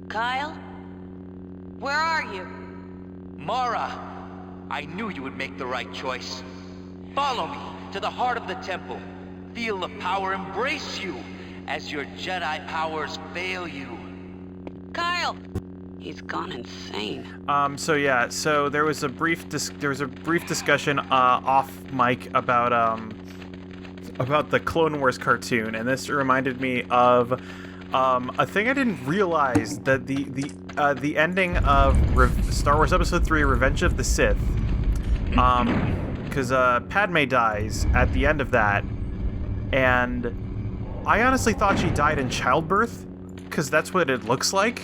Kyle? Where are you? Mara, I knew you would make the right choice. Follow me to the heart of the temple. Feel the power embrace you as your Jedi powers fail you. Kyle! He's gone insane. So there was a brief discussion off mic about the Clone Wars cartoon, and this reminded me of a thing I didn't realize, that the ending of Star Wars Episode 3: Revenge of the Sith, because Padme dies at the end of that, and I honestly thought she died in childbirth, because that's what it looks like.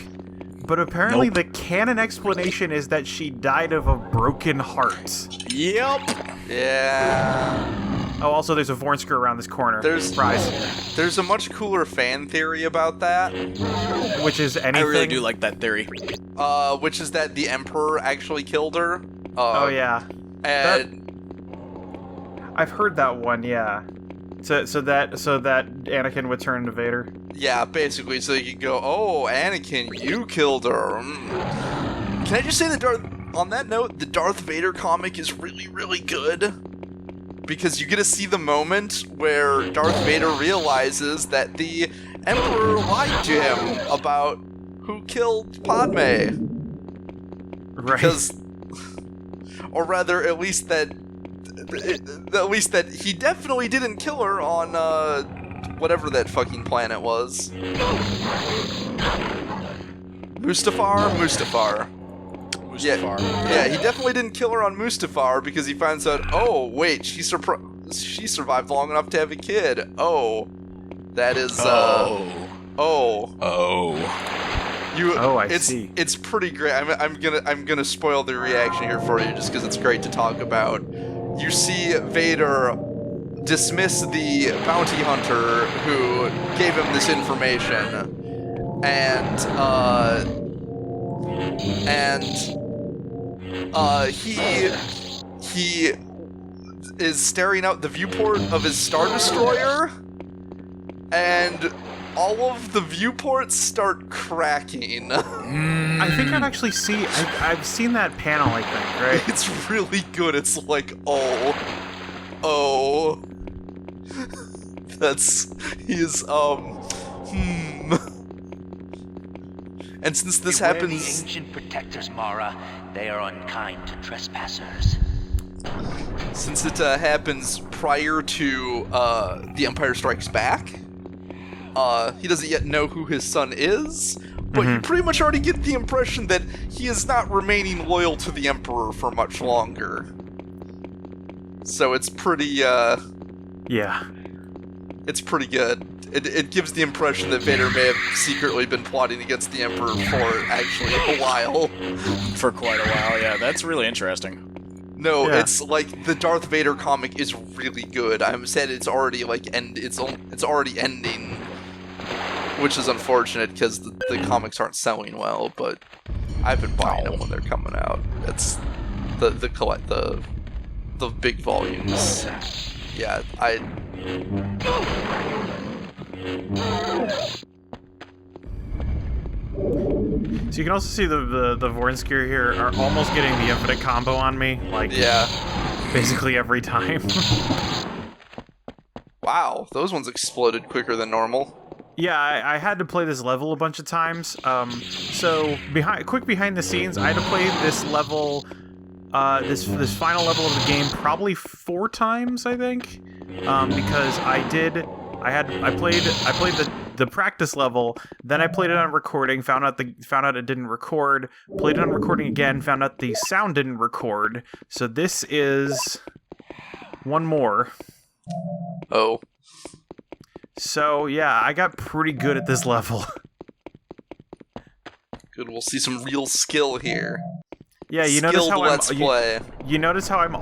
But apparently the canon explanation is that she died of a broken heart. Yep. Yeah. Oh, also there's a Vornsker around this corner. There's a much cooler fan theory about that. Which is anything? I really do like that theory. Which is that the Emperor actually killed her. Oh yeah. And I've heard that one, yeah. So that Anakin would turn into Vader. yeah, basically, so you can go, oh, Anakin, you killed her. Can I just say on that note, the Darth Vader comic is really, really good. Because you get to see the moment where Darth Vader realizes that the Emperor lied to him about who killed Padme. Right. Because, or rather, at least that he definitely didn't kill her on whatever that fucking planet was. Mustafar. Yeah, he definitely didn't kill her on Mustafar because he finds out, oh, wait, she survived long enough to have a kid. Oh, that is, I see. It's pretty great. I'm gonna spoil the reaction here for you just because it's great to talk about. You see Vader dismiss the bounty hunter who gave him this information, and he is staring out the viewport of his Star Destroyer, and all of the viewports start cracking. I think I've seen that panel, I think, right? It's really good. It's like, oh. And since this Beware happens... the ancient protectors, Mara. They are unkind to trespassers. Since it happens prior to The Empire Strikes Back, he doesn't yet know who his son is, but you pretty much already get the impression that he is not remaining loyal to the Emperor for much longer. So it's pretty, Yeah. It's pretty good. It gives the impression that Vader may have secretly been plotting against the Emperor for actually a while. For quite a while, yeah. That's really interesting. No, Yeah. it's like the Darth Vader comic is really good. I'm sad it's already like it's already ending, which is unfortunate because the comics aren't selling well. But I've been buying them when they're coming out. It's the big volumes. Yeah, So you can also see the Vornsker here are almost getting the infinite combo on me, like, yeah. basically every time. Wow, those ones exploded quicker than normal. Yeah, I had to play this level a bunch of times. So quick behind the scenes, I had to play this level, this final level of the game probably 4 times, I think, because I played the practice level, then I played it on recording, found out it didn't record, played it on recording again, found out the sound didn't record. So this is one more. Oh. So yeah, I got pretty good at this level. Good, we'll see some real skill here. Yeah, you notice how Let's play. You notice how I'm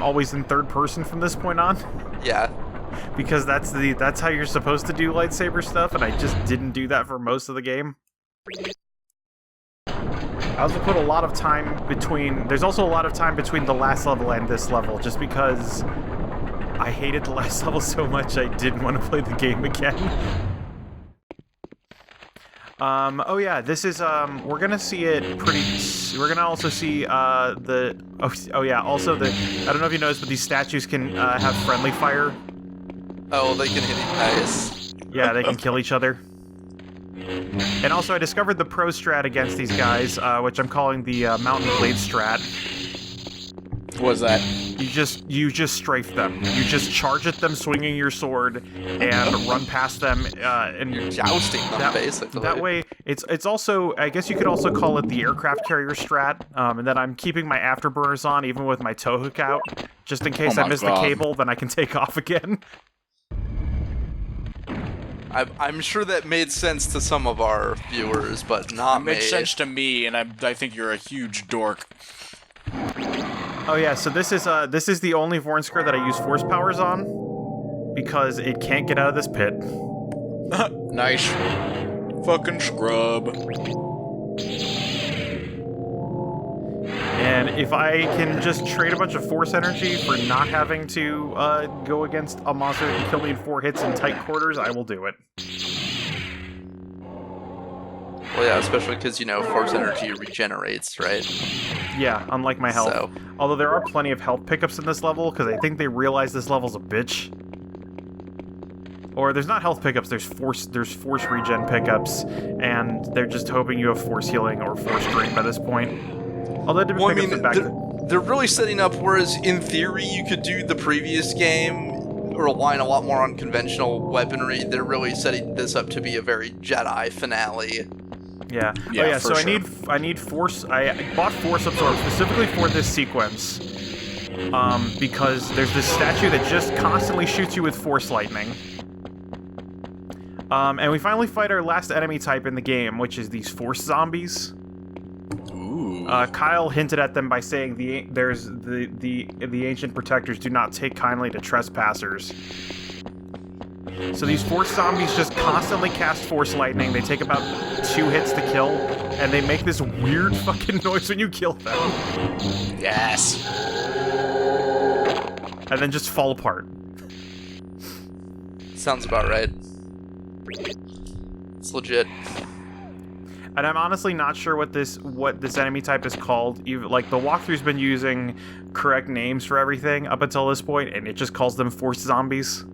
always in third person from this point on? Yeah. Because that's how you're supposed to do lightsaber stuff, and I just didn't do that for most of the game. I also put a lot of time between... There's also a lot of time between the last level and this level, just because I hated the last level so much I didn't want to play the game again. Oh yeah, this is we're gonna see it pretty. We're gonna also see the. Oh yeah, also the. I don't know if you noticed, but these statues can have friendly fire. Oh, they can hit you. Nice. Yeah, they can kill each other. And also, I discovered the pro strat against these guys, which I'm calling the Mountain Blade strat. What was that? You just strafe them. You just charge at them, swinging your sword, and run past them. And You're jousting them, basically. That way, it's also, I guess you could also call it the aircraft carrier strat. And then I'm keeping my afterburners on, even with my tow hook out, just in case I miss the cable. Then I can take off again. I'm sure that made sense to some of our viewers, but not me. It makes sense to me, and I think you're a huge dork. Oh yeah, so this is the only Vornskr that I use force powers on, because it can't get out of this pit. Nice. Fucking scrub. And if I can just trade a bunch of force energy for not having to go against a monster that can kill me in 4 hits in tight quarters, I will do it. Well, yeah, especially because, force energy regenerates, right? Yeah, unlike my health. So. Although there are plenty of health pickups in this level, because I think they realize this level's a bitch. Or there's not health pickups, there's force regen pickups, and they're just hoping you have force healing or force drain by this point. Although they're really setting up, whereas in theory you could do the previous game, relying a lot more on conventional weaponry, they're really setting this up to be a very Jedi finale. Yeah. Yeah, oh yeah, so sure. I need force. I bought force absorb specifically for this sequence, because there's this statue that just constantly shoots you with force lightning. And we finally fight our last enemy type in the game, which is these force zombies. Ooh. Kyle hinted at them by saying the ancient protectors do not take kindly to trespassers. So these force zombies just constantly cast force lightning. They take about 2 hits to kill, and they make this weird fucking noise when you kill them. Yes. And then just fall apart. Sounds about right. It's legit. And I'm honestly not sure what this enemy type is called. Even like the walkthrough's been using correct names for everything up until this point, and it just calls them force zombies.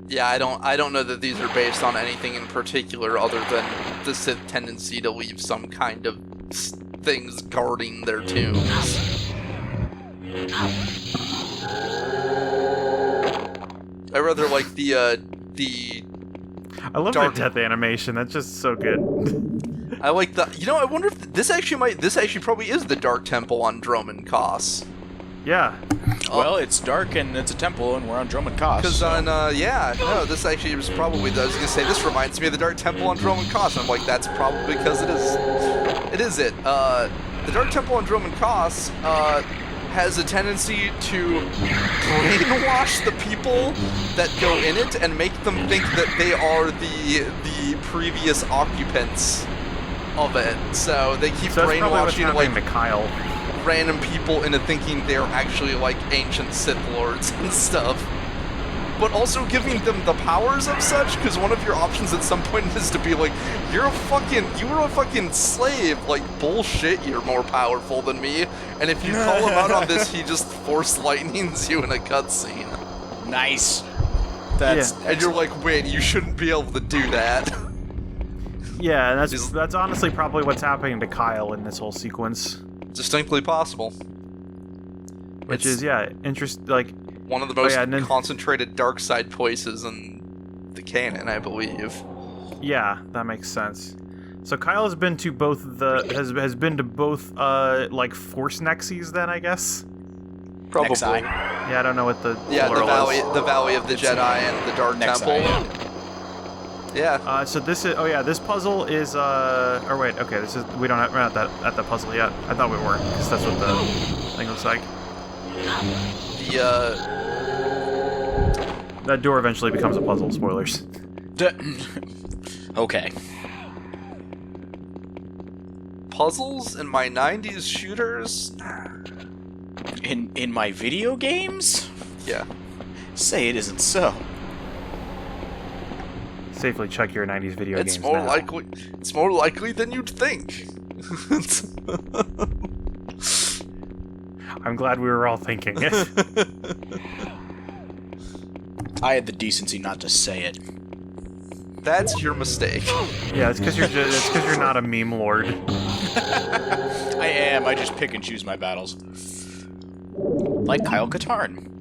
Yeah, I don't know that these are based on anything in particular other than the Sith tendency to leave some kind of things guarding their tombs. I rather like the I love dark... the death animation. That's just so good. I like the... I wonder if this actually probably is the Dark Temple on Droman Kos. Yeah. Well, it's dark and it's a temple, and we're on Droman Kos. Because this actually was probably... I was gonna say, this reminds me of the Dark Temple on Droman Kos. I'm like, that's probably because it is. The Dark Temple on Droman Kos has a tendency to brainwash the people that go in it and make them think that they are the previous occupants of it. So they keep brainwashing to Kyle. Random people into thinking they're actually like ancient Sith Lords and stuff. But also giving them the powers of such, because one of your options at some point is to be like, you were a fucking slave, like, bullshit, you're more powerful than me, and if you call him out on this, he just force lightnings you in a cutscene. Nice. And you're like, wait, you shouldn't be able to do that. Yeah, and that's honestly probably what's happening to Kyle in this whole sequence. Distinctly possible. Which is, like... one of the most concentrated dark side voices in the canon, I believe. Yeah, that makes sense. So Kyle has been to both has been to both like force nexies then, I guess. Probably. Nexi. Yeah, I don't know what the plural is. the Valley of the Jedi and the Dark Nexi, Temple. Yeah. So this is this puzzle is or wait, okay, we're not at the puzzle yet. I thought we were, because that's what the thing looks like. That door eventually becomes a puzzle. Spoilers. Okay. Puzzles in my 90s shooters? In my video games? Yeah. Say it isn't so. Safely check your 90s video It's games more now. likely. It's more likely than you'd think. I'm glad we were all thinking it. I had the decency not to say it. That's your mistake. Yeah, it's because you're not a meme lord. I am. I just pick and choose my battles. Like Kyle Katarn.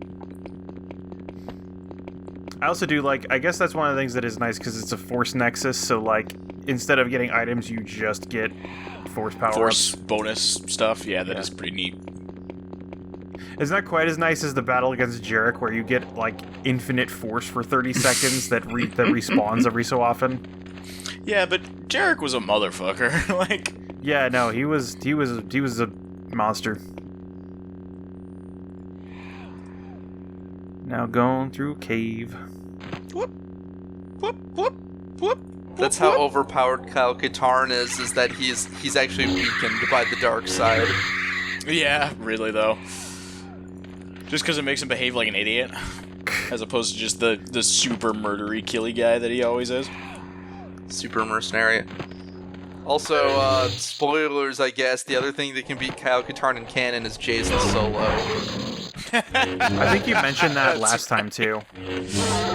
I also do like. I guess that's one of the things that is nice because it's a force nexus. So like, instead of getting items, you just get force power. Force bonus stuff. Yeah, that is pretty neat. It's not quite as nice as the battle against Jarek, where you get like infinite force for 30 seconds that respawns every so often. Yeah, but Jarek was a motherfucker. Like, yeah, no, he was a monster. Now going through cave. whoop, whoop, whoop, whoop. That's how overpowered Kyle Katarn is that he's actually weakened by the dark side. Yeah, really though. Just because it makes him behave like an idiot, as opposed to just the super murdery killy guy that he always is. Super mercenary. Also, spoilers, I guess, the other thing that can beat Kyle Katarn in canon is Jason Solo. I think you mentioned that last time too.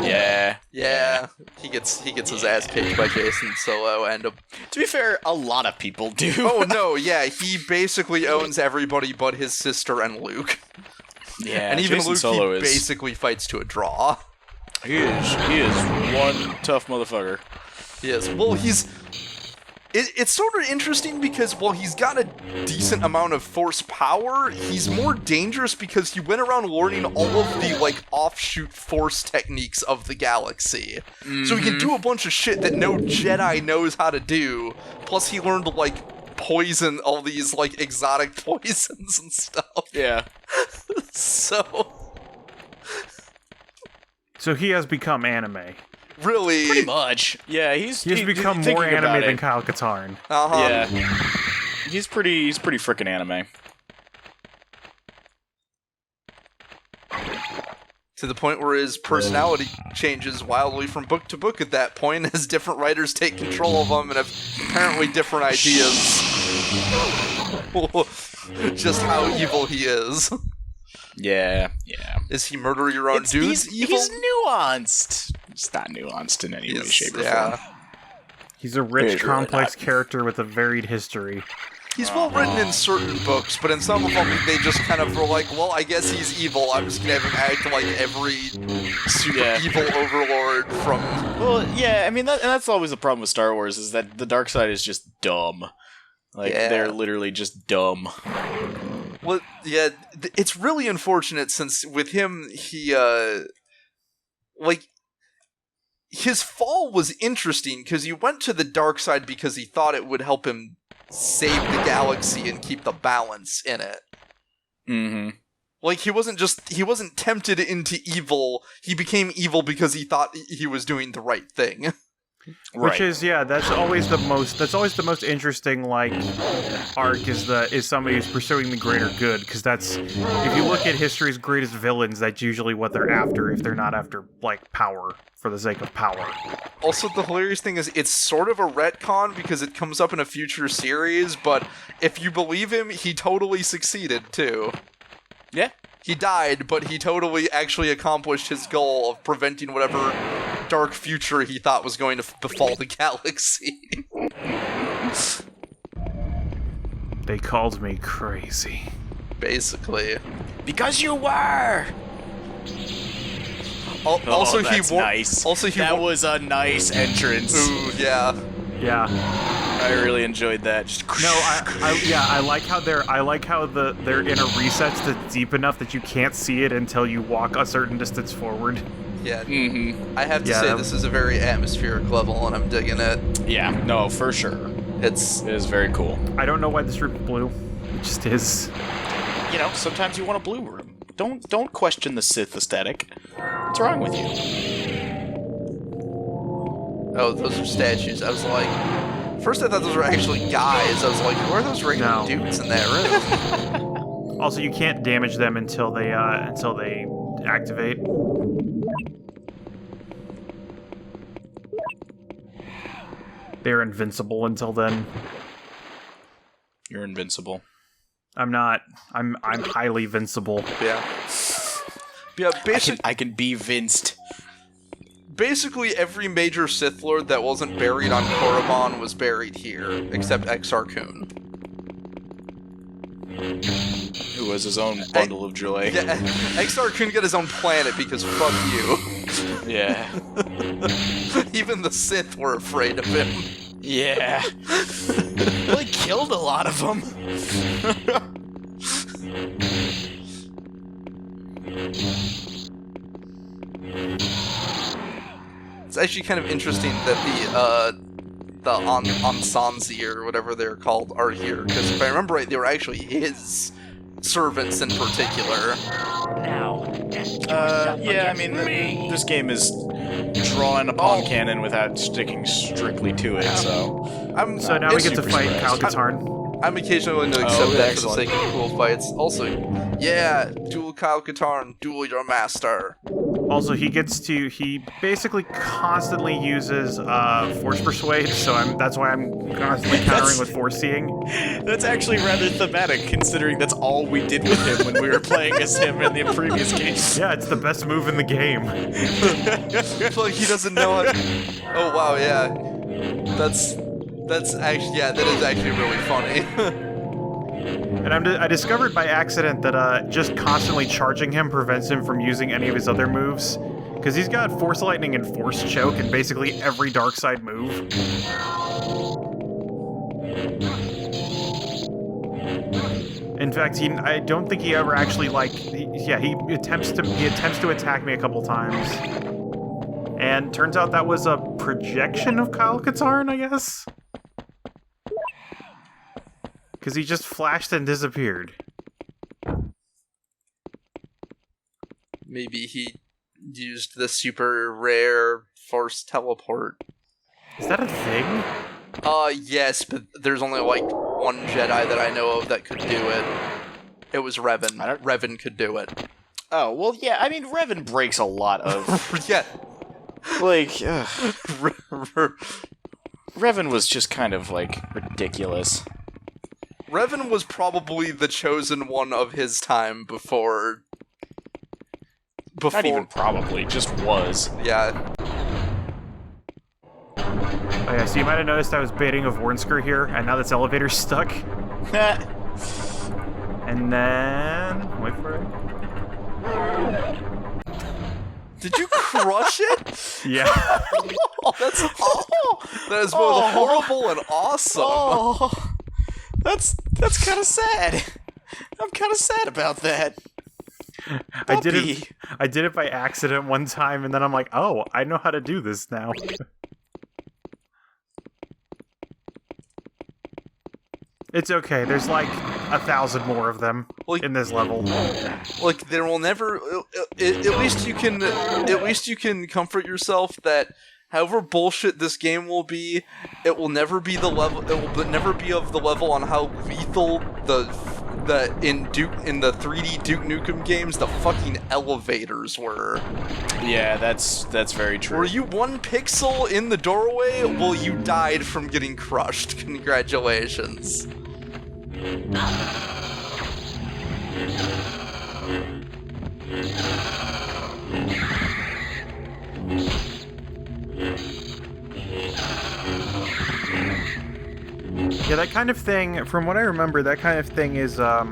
Yeah. Yeah, he gets his ass kicked by Jason Solo, and To be fair, a lot of people do. oh no, yeah, he basically owns everybody but his sister and Luke. Yeah, And even Jason Luke, Solo he is basically fights to a draw. he is one tough motherfucker. Yes, well, it's sort of interesting because while he's got a decent amount of force power, he's more dangerous because he went around learning all of the, like, offshoot force techniques of the galaxy. So he can do a bunch of shit that no Jedi knows how to do, plus he learned to, like, poison all these, like, exotic poisons and stuff. Yeah. So he has become anime. Really? Pretty much. Yeah, he's become more anime than Kyle Katarn. Yeah. He's pretty freaking anime. To the point where his personality changes wildly from book to book at that point as different writers take control of him and have apparently different ideas. Just how evil he is. Yeah. Is he murder your own dudes evil? He's nuanced. It's not nuanced in any way, shape, or form. He's a rich, He's really complex not. character with a varied history. He's well written in certain books, but in some of them they just kind of were like, well, I guess he's evil. I'm just gonna have him act like every super evil overlord from... Well, yeah, I mean, that's always the problem with Star Wars, is that the dark side is just dumb. Like, they're literally just dumb. Well, yeah, it's really unfortunate since with him, he, his fall was interesting because he went to the dark side because he thought it would help him save the galaxy and keep the balance in it. Mm-hmm. Like, he wasn't tempted into evil, he became evil because he thought he was doing the right thing. Which is, that's always the most interesting, like, arc is somebody who's pursuing the greater good, because that's, if you look at history's greatest villains, that's usually what they're after, if they're not after, like, power, for the sake of power. Also, the hilarious thing is, it's sort of a retcon, because it comes up in a future series, but if you believe him, he totally succeeded, too. Yeah. He died, but he totally actually accomplished his goal of preventing whatever dark future he thought was going to befall the galaxy. They called me crazy. Basically. Because you were! Also, that's nice. That was a nice entrance. Ooh, yeah. Yeah. I really enjoyed that. Just No, I like how they're in a recess that's deep enough that you can't see it until you walk a certain distance forward. Yeah. Mm-hmm. I have to say, this is a very atmospheric level, and I'm digging it. Yeah, no, for sure. It is very cool. I don't know why this room is blue. It just is. You know, sometimes you want a blue room. Don't question the Sith aesthetic. What's wrong with you? Oh, those are statues. I was like... First I thought those were actually guys. I was like, who are those regular dudes in that room? Also, you can't damage them until they activate. They're invincible until then. You're invincible. I'm not. I'm highly vincible. Yeah. Yeah, I can be vinced. basically every major Sith Lord that wasn't buried on Korriban was buried here, except Exar Kun. Who has his own bundle of joy. Yeah, Exar Kun got his own planet because fuck you. Yeah. Even the Sith were afraid of him. Yeah. Well, he killed a lot of them. It's actually kind of interesting that the Ansanzi or whatever they're called are here, because if I remember right, they were actually his servants in particular. Yeah, I mean, this game is drawing upon canon without sticking strictly to it, so... So now we get to fight Kyle Katarn. I'm occasionally willing to accept that for the excellent. sake of cool fights. Also, yeah, duel Kyle Katarn, duel your master. Also, he basically constantly uses Force Persuade, so that's why I'm constantly countering with Force Seeing. That's actually rather thematic, considering that's all we did with him when we were playing as him in the previous games. Yeah, it's the best move in the game. It's like he doesn't know how. Oh wow, yeah, that's actually that is actually really funny. And I discovered by accident that just constantly charging him prevents him from using any of his other moves. Because he's got Force Lightning and Force Choke in basically every dark side move. In fact, I don't think he ever actually, he attempts to attack me a couple times. And turns out that was a projection of Kyle Katarn, I guess? Because he just flashed and disappeared. Maybe he used the super rare Force Teleport. Is that a thing? Yes, but there's only one Jedi that I know of that could do it. It was Revan. Revan could do it. Oh, well, yeah, I mean, Revan breaks a lot of... Yeah. Revan was just kind of, ridiculous. Revan was probably the chosen one of his time before... Not even probably, just was. Yeah. Oh yeah, so you might have noticed I was baiting a Vornsker here, and now this elevator's stuck. And then... wait for it. Did you crush it? Yeah. That's awful. That is both horrible and awesome. Oh, that's kind of sad. I'm kind of sad about that. I did it by accident one time, and then I'm like, oh, I know how to do this now. It's okay. There's 1,000 more of them in this level. There will never. At least you can comfort yourself that however bullshit this game will be, it will never be the level. It will never be of the level on how lethal in the 3D Duke Nukem games the fucking elevators were. Yeah, that's very true. Were you 1 pixel in the doorway? Well, you died from getting crushed. Congratulations. Yeah, that kind of thing, from what I remember, that kind of thing is a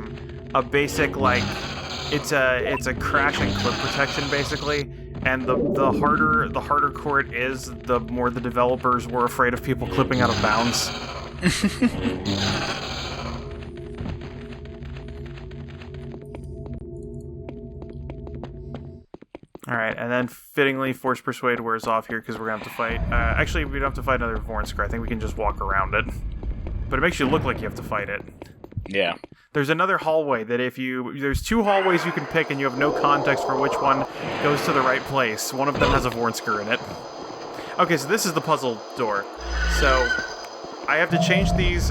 basic, it's a crash and clip protection, basically. And the harder core it is, the more the developers were afraid of people clipping out of bounds. Alright, and then fittingly, Force Persuade wears off here because we're going to have to fight... actually, we don't have to fight another Vornsker. I think we can just walk around it. But it makes you look like you have to fight it. Yeah. There's another hallway that there's 2 hallways you can pick, and you have no context for which one goes to the right place. One of them has a Vornsker in it. Okay, so this is the puzzle door. So I have to change these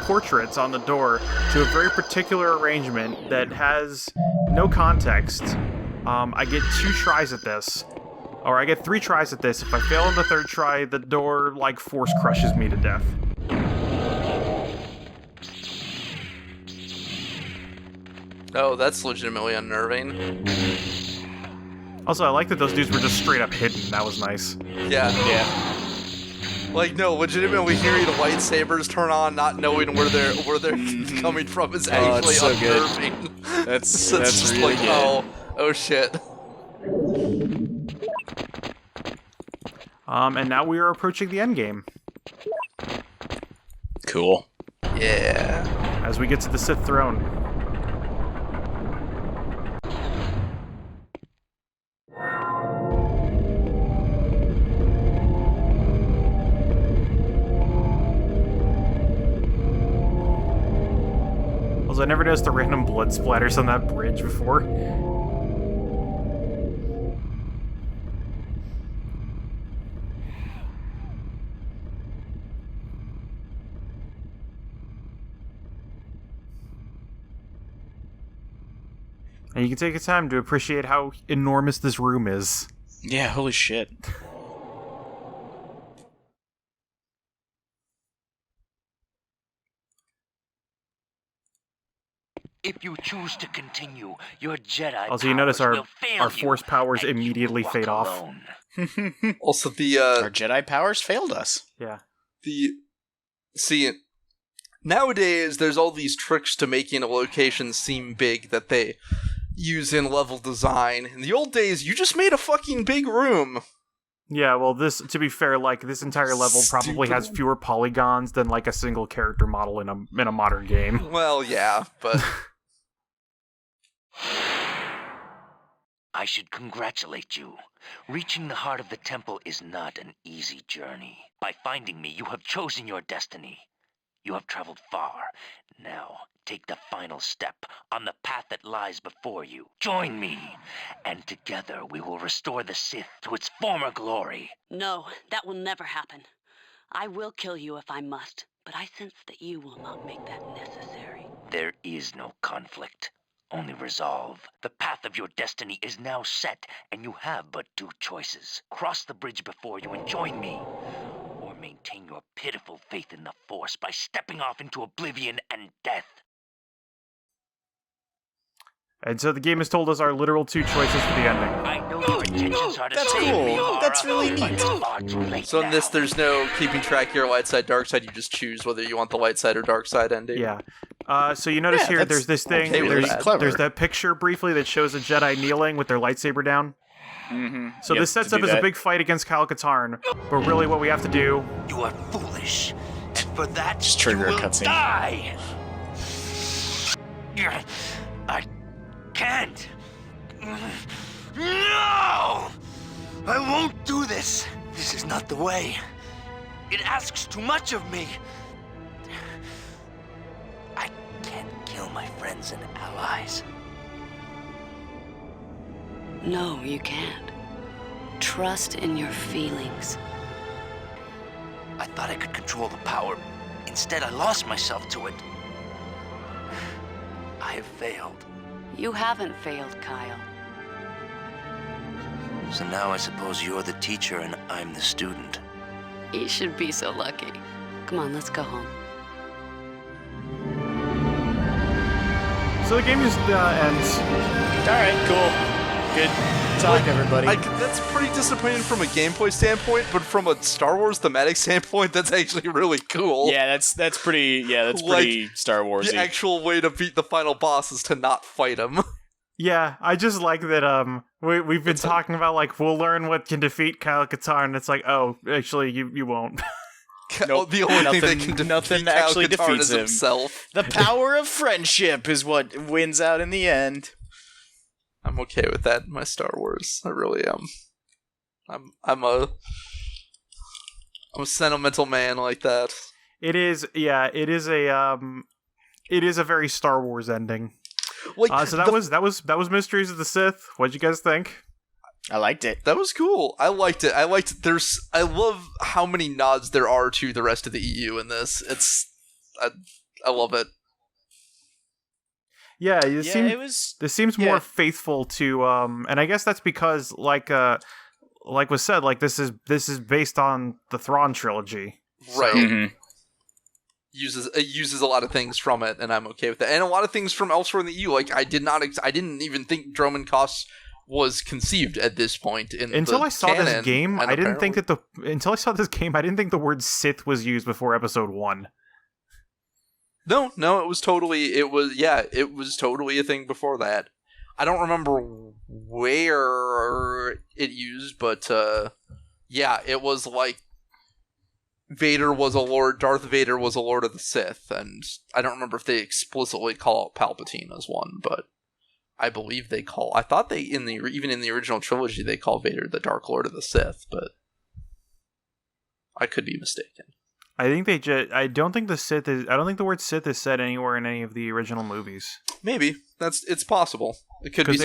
portraits on the door to a very particular arrangement that has no context. I get 2 tries at this. Or I get 3 tries at this. If I fail on the 3rd try, the door, like, force crushes me to death. Oh, that's legitimately unnerving. Also, I like that those dudes were just straight up hidden. That was nice. Yeah. Yeah. Like, no, legitimately hearing the lightsabers turn on, not knowing where they're coming from is actually so good. unnerving. That's just really like, good. oh shit. And now we are approaching the end game. Cool. Yeah. As we get to the Sith throne. Also, I never noticed the random blood splatters on that bridge before. And you can take your time to appreciate how enormous this room is. Yeah, holy shit. If you choose to continue, your Jedi Also, you notice powers will fail our force you, powers and you immediately walk fade off. alone. Also, Our Jedi powers failed us. Yeah. See, nowadays there's all these tricks to making a location seem big that they use in level design. In the old days, you just made a fucking big room. Yeah, well, to be fair, like, this entire level probably has fewer polygons than, like, a single character model in a modern game. Well, yeah, but... I should congratulate you. Reaching the heart of the temple is not an easy journey. By finding me, you have chosen your destiny. You have traveled far. Now, take the final step on the path that lies before you. Join me, and together we will restore the Sith to its former glory. No, that will never happen. I will kill you if I must, but I sense that you will not make that necessary. There is no conflict, only resolve. The path of your destiny is now set, and you have but 2 choices. Cross the bridge before you and join me, or maintain your pitiful faith in the Force by stepping off into oblivion and death. And so the game has told us our literal 2 choices for the ending. I know your intentions are to That's save cool. me, Laura, That's really but neat. it's far too late So in this, now. there's no keeping track of your light side, dark side. You just choose whether you want the light side or dark side ending. Yeah. So you notice Yeah, here, that's there's this thing, okay with there's, that. Clever. there's that picture briefly that shows a Jedi kneeling with their lightsaber down. Mm-hmm. So this sets up as a big fight against Kyle Katarn, but really what we have to do... You are foolish, and for that Just trigger you a will cutscene. die. I can't. No! I won't do this. This is not the way. It asks too much of me. I can't kill my friends and allies. No, you can't. Trust in your feelings. I thought I could control the power. Instead, I lost myself to it. I have failed. You haven't failed, Kyle. So now I suppose you're the teacher and I'm the student. You should be so lucky. Come on, let's go home. So the game just ends. Alright, cool. Good talk, everybody. That's pretty disappointing from a gameplay standpoint, but from a Star Wars thematic standpoint, that's actually really cool. Yeah, that's pretty. Yeah, that's Like, pretty Star Warsy. The actual way to beat the final boss is to not fight him. Yeah, I just like that, we've been talking about, like, we'll learn what can defeat Kyle Katarn, and it's like, oh, actually, you won't. Nope. The only thing that Nothing- can defeat nothing Kyle actually Katarn defeats is him. himself. The power of friendship is what wins out in the end. I'm okay with that in my Star Wars. I really am. I'm a sentimental man like that. It is a very Star Wars ending. Like, So that was Mysteries of the Sith. What'd you guys think? I liked it. that was cool. I liked it. I love how many nods there are to the rest of the EU in this. I love it. Yeah, It was. this seems more faithful to and I guess that's because like like was said, like this is based on the Thrawn trilogy. Right. Mhm. It uses a lot of things from it, and I'm okay with that. And a lot of things from elsewhere in the EU. Like I didn't even think Dromund Kaas was conceived at this point in Until the I saw canon, this game, and I didn't think apparently- until I saw this game, I didn't think the word Sith was used before episode 1. No, it was totally a thing before that. I don't remember where it used, but yeah, it was like Vader was a lord, Darth Vader was a lord of the Sith, and I don't remember if they explicitly call out Palpatine as one, but I believe I thought they even in the original trilogy they call Vader the Dark Lord of the Sith, but I could be mistaken. I think I don't think the word Sith is said anywhere in any of the original movies. Maybe it's possible. It could be Because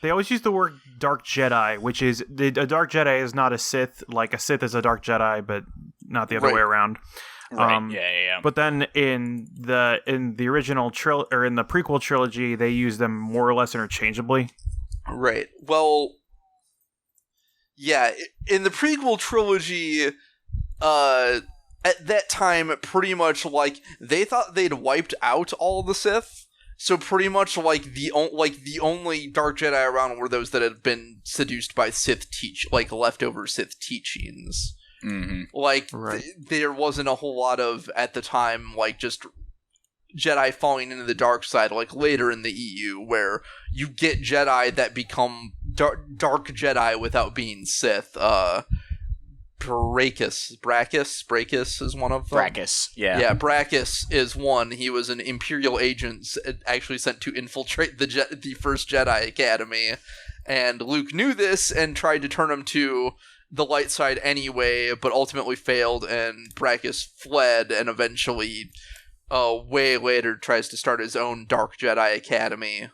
they always use the word Dark Jedi, which is a Dark Jedi is not a Sith, like a Sith is a Dark Jedi, but not the other way around. Right. Yeah. But then in the original or in the prequel trilogy, they use them more or less interchangeably. Right. Well, yeah. In the prequel trilogy, at that time, pretty much like they thought they'd wiped out all the Sith. So pretty much like the only Dark Jedi around were those that had been seduced by leftover Sith teachings. Mm-hmm. Like Right. There wasn't a whole lot of at the time like just Jedi falling into the dark side like later in the EU where you get Jedi that become dark Jedi without being Sith. Brachus is one of them. Brachus, yeah. Yeah, Brachus is one. He was an Imperial agent actually sent to infiltrate the first Jedi Academy. And Luke knew this and tried to turn him to the light side anyway, but ultimately failed, and Brachus fled and eventually, way later, tries to start his own Dark Jedi Academy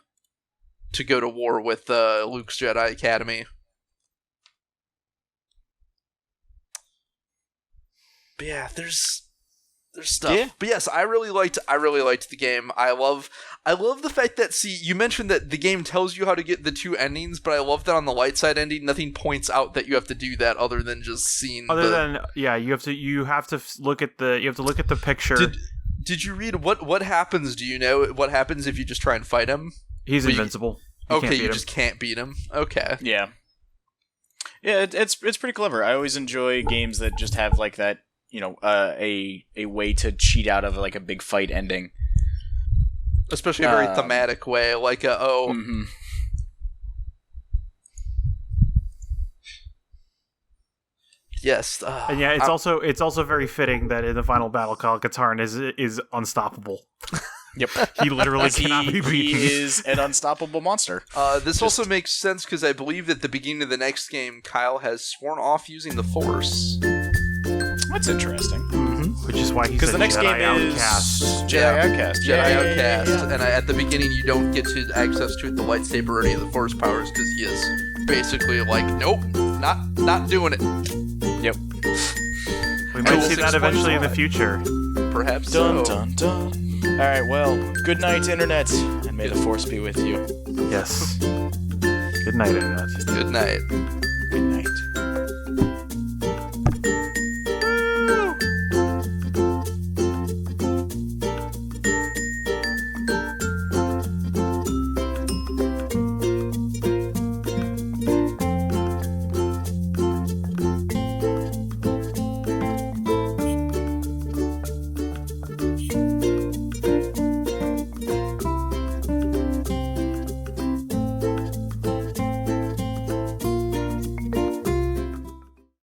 to go to war with Luke's Jedi Academy. But yeah, there's stuff. Yeah. But yes, I really liked the game. I love the fact that you mentioned that the game tells you how to get the two endings, but I love that on the light side ending, nothing points out that you have to do that other than just seeing. You have to look at the picture. Did you read what happens? Do you know what happens if you just try and fight him? He's invincible. You just can't beat him. Okay. Yeah. Yeah, it's pretty clever. I always enjoy games that just have like that, a way to cheat out of like a big fight ending. Especially a very thematic way, like Mm-hmm. Yes. And yeah, it's also very fitting that in the final battle, Kyle Katarn is unstoppable. Yep. He literally cannot be beaten. He is an unstoppable monster. This also makes sense because I believe at the beginning of the next game, Kyle has sworn off using the Force. That's interesting. Which is why he's Because a the next Jedi game outcast. is Jedi Yeah. Outcast. Jedi Outcast, and at the beginning you don't get to access to the lightsaber or any of the Force powers because he is basically like, nope, not doing it. Yep. We might see that 6.5. eventually in the future. Perhaps Dun so. dun dun. All right. Well, good night, Internet, and may the Force be with you. Yes. Good night, Internet. Good night.